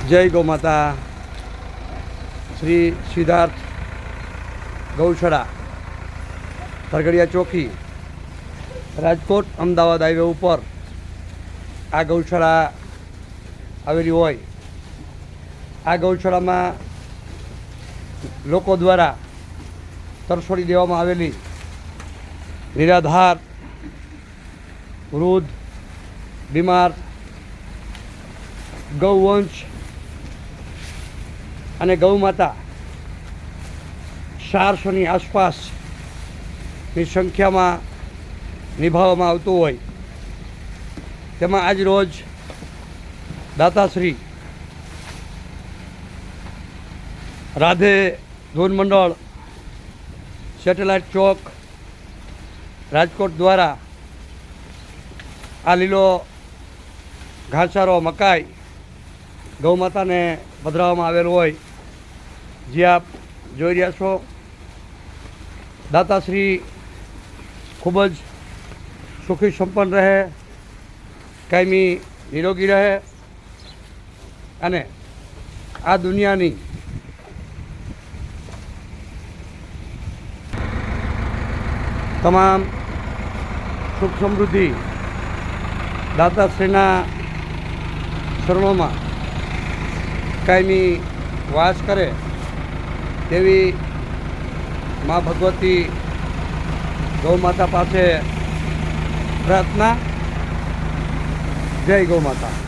જય ગૌ માતા. શ્રી સિદ્ધાર્થ ગૌશાળા, તરગડિયા ચોકી, રાજકોટ અમદાવાદ હાઈવે ઉપર આ ગૌશાળા આવેલી હોય. આ ગૌશાળામાં લોકો દ્વારા તરછોડી દેવામાં આવેલી નિરાધાર, વૃદ્ધ, બીમાર ગૌવંશ અને ગૌ માતા 400ની આસપાસની સંખ્યામાં નિભાવવામાં આવતું હોય. તેમાં આજ રોજ દાતાશ્રી રાધે ધૂન મંડળ, સેટેલાઇટ ચોક, રાજકોટ દ્વારા આ લીલો ઘાસચારો, મકાઈ ગૌ માતાને પધરાવવામાં આવેલું હોય. જે આપ જોઈ રહ્યા છો, દાતાશ્રી ખૂબ જ સુખી સંપન્ન રહે, કાયમી નિરોગી રહે અને આ દુનિયાની તમામ સુખ સમૃદ્ધિ દાતાશ્રીના શરણોમાં કાયમી વાસ કરે તેવી મા ભગવતી ગૌ માતા પાસે પ્રાર્થના. જય ગૌ માતા.